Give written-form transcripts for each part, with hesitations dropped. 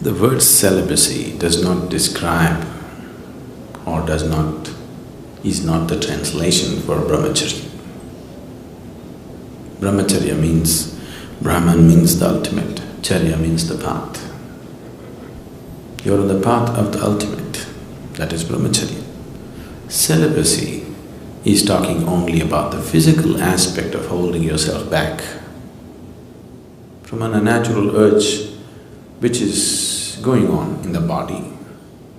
The word celibacy does not describe or is not the translation for brahmacharya. Brahmacharya means, Brahman means the ultimate, charya means the path. You're on the path of the ultimate, that is brahmacharya. Celibacy is talking only about the physical aspect of holding yourself back from an unnatural urge which is going on in the body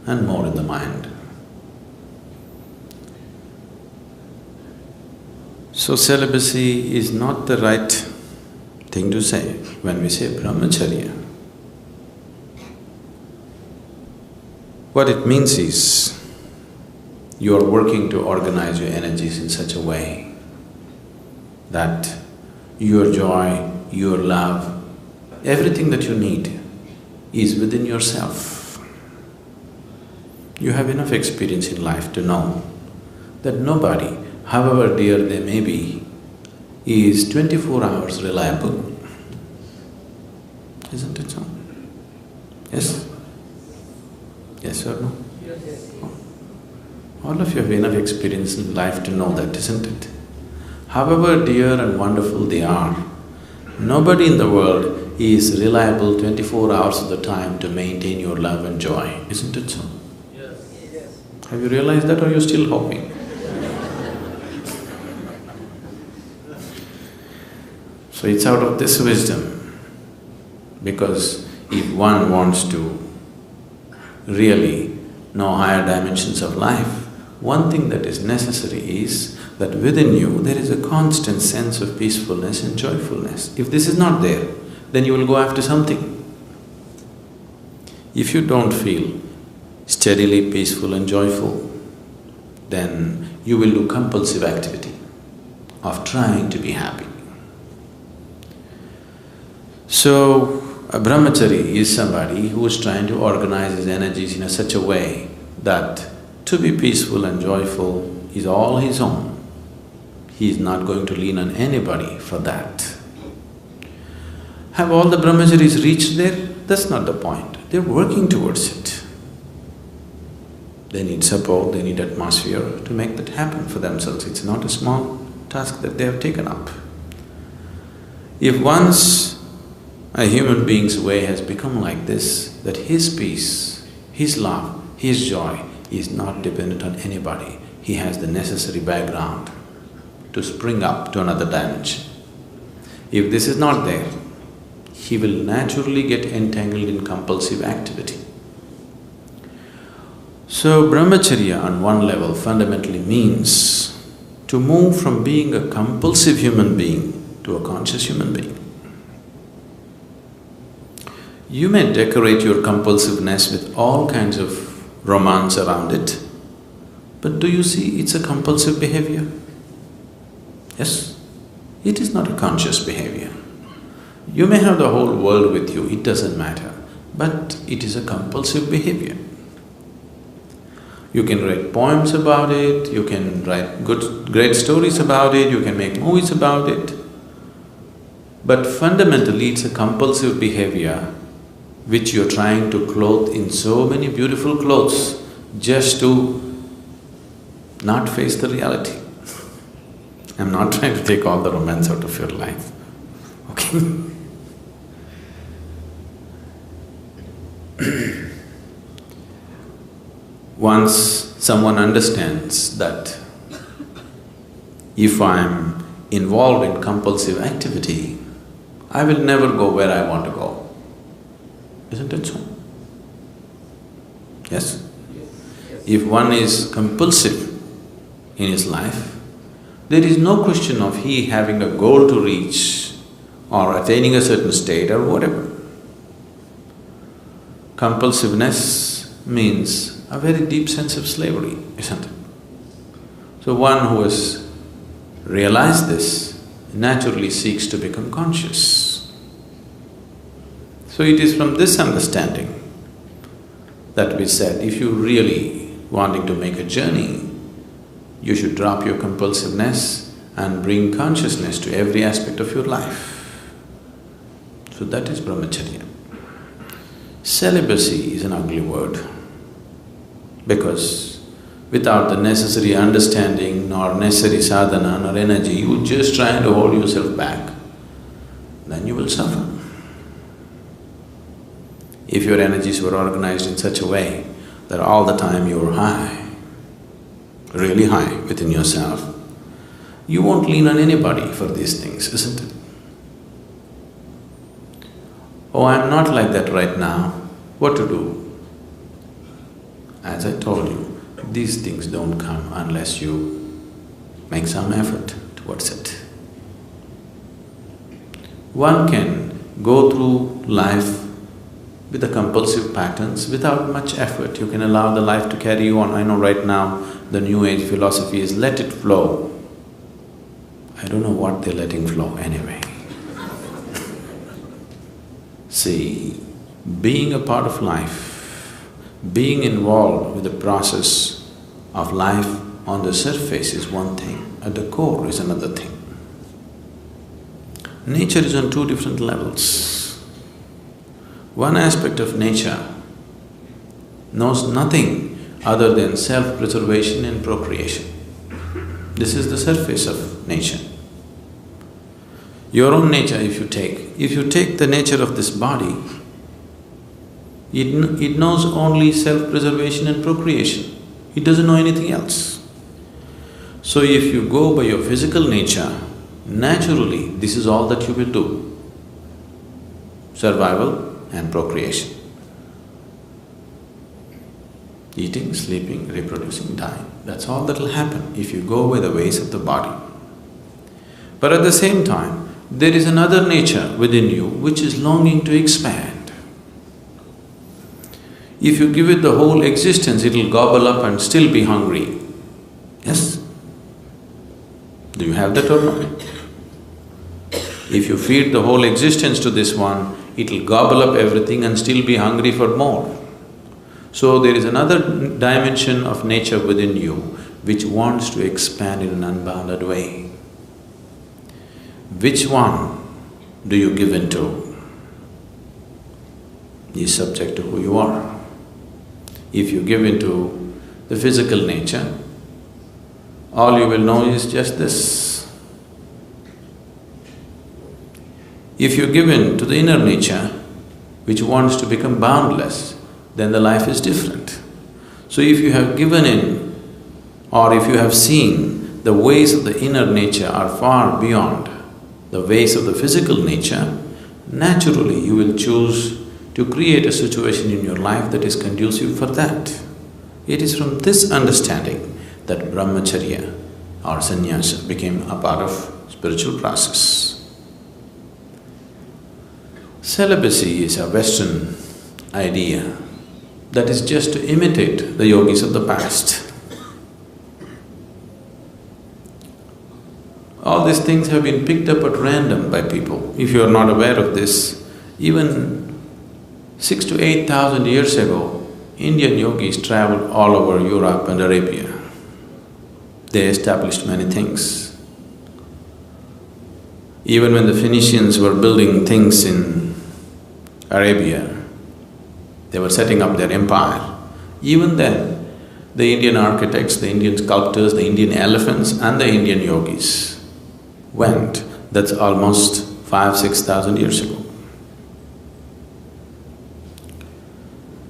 and more in the mind. So celibacy is not the right thing to say when we say brahmacharya. What it means is, you are working to organize your energies in such a way that your joy, your love, everything that you need is within yourself. You have enough experience in life to know that nobody, however dear they may be, is 24 hours reliable. Isn't it so? Yes? Yes or no? All of you have enough experience in life to know that, isn't it? However dear and wonderful they are, nobody in the world is reliable 24 hours of the time to maintain your love and joy, isn't it so? Yes. Have you realized that, or you're still hoping? So it's out of this wisdom, because if one wants to really know higher dimensions of life, one thing that is necessary is that within you there is a constant sense of peacefulness and joyfulness. If this is not there, then you will go after something. If you don't feel steadily peaceful and joyful, then you will do compulsive activity of trying to be happy. So, a brahmachari is somebody who is trying to organize his energies in such a way that to be peaceful and joyful is all his own. He is not going to lean on anybody for that. Have all the brahmacharis reached there? That's not the point. They're working towards it. They need support, they need atmosphere to make that happen for themselves. It's not a small task that they have taken up. If once a human being's way has become like this, that his peace, his love, his joy is not dependent on anybody, he has the necessary background to spring up to another dimension. If this is not there, he will naturally get entangled in compulsive activity. So brahmacharya on one level fundamentally means to move from being a compulsive human being to a conscious human being. You may decorate your compulsiveness with all kinds of romance around it, but do you see it's a compulsive behavior? Yes? It is not a conscious behavior. You may have the whole world with you, it doesn't matter, but it is a compulsive behavior. You can write poems about it, you can write great stories about it, you can make movies about it, but fundamentally it's a compulsive behavior which you're trying to clothe in so many beautiful clothes just to not face the reality. I'm not trying to take all the romance out of your life, okay? Once someone understands that if I'm involved in compulsive activity, I will never go where I want to go. Isn't it so? Yes? If one is compulsive in his life, there is no question of he having a goal to reach or attaining a certain state or whatever. Compulsiveness means a very deep sense of slavery, isn't it? So one who has realized this naturally seeks to become conscious. So it is from this understanding that we said, if you really wanting to make a journey, you should drop your compulsiveness and bring consciousness to every aspect of your life. So that is brahmacharya. Celibacy is an ugly word because without the necessary understanding nor necessary sadhana nor energy, you just trying to hold yourself back, then you will suffer. If your energies were organized in such a way that all the time you're high, really high within yourself, you won't lean on anybody for these things, isn't it? Oh, I'm not like that right now, what to do? As I told you, these things don't come unless you make some effort towards it. One can go through life with the compulsive patterns without much effort. You can allow the life to carry you on. I know right now the new age philosophy is let it flow. I don't know what they're letting flow anyway. See, being a part of life, being involved with the process of life on the surface is one thing, at the core is another thing. Nature is on two different levels. One aspect of nature knows nothing other than self-preservation and procreation. This is the surface of nature. Your own nature if you take the nature of this body, it knows only self-preservation and procreation. It doesn't know anything else. So if you go by your physical nature, naturally this is all that you will do, survival and procreation. Eating, sleeping, reproducing, dying, that's all that will happen if you go by the ways of the body. But at the same time, there is another nature within you which is longing to expand. If you give it the whole existence, it'll gobble up and still be hungry. Yes? Do you have that or not? If you feed the whole existence to this one, it'll gobble up everything and still be hungry for more. So there is another dimension of nature within you which wants to expand in an unbounded way. Which one do you give into is subject to who you are. If you give into the physical nature, all you will know is just this. If you give in to the inner nature, which wants to become boundless, then the life is different. So if you have given in, or if you have seen the ways of the inner nature are far beyond the ways of the physical nature, naturally you will choose to create a situation in your life that is conducive for that. It is from this understanding that brahmacharya or sannyasa became a part of spiritual process. Celibacy is a Western idea that is just to imitate the yogis of the past. All these things have been picked up at random by people. If you are not aware of this, even 6,000 to 8,000 years ago, Indian yogis travelled all over Europe and Arabia. They established many things. Even when the Phoenicians were building things in Arabia, they were setting up their empire. Even then, the Indian architects, the Indian sculptors, the Indian elephants and the Indian yogis went. That's almost 5,000–6,000 years ago.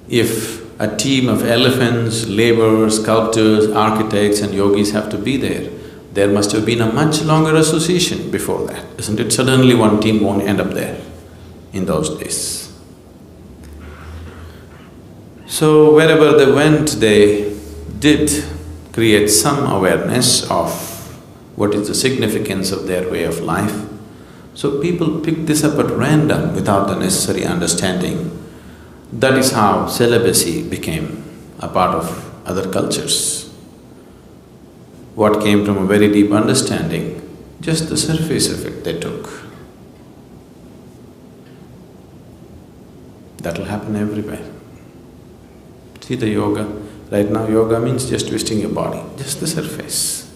If a team of elephants, laborers, sculptors, architects and yogis have to be there, there must have been a much longer association before that, isn't it? Suddenly one team won't end up there in those days. So wherever they went, they did create some awareness of what is the significance of their way of life. So people picked this up at random without the necessary understanding. That is how celibacy became a part of other cultures. What came from a very deep understanding, just the surface of it they took. That'll happen everywhere. See the yoga, right now yoga means just twisting your body, just the surface.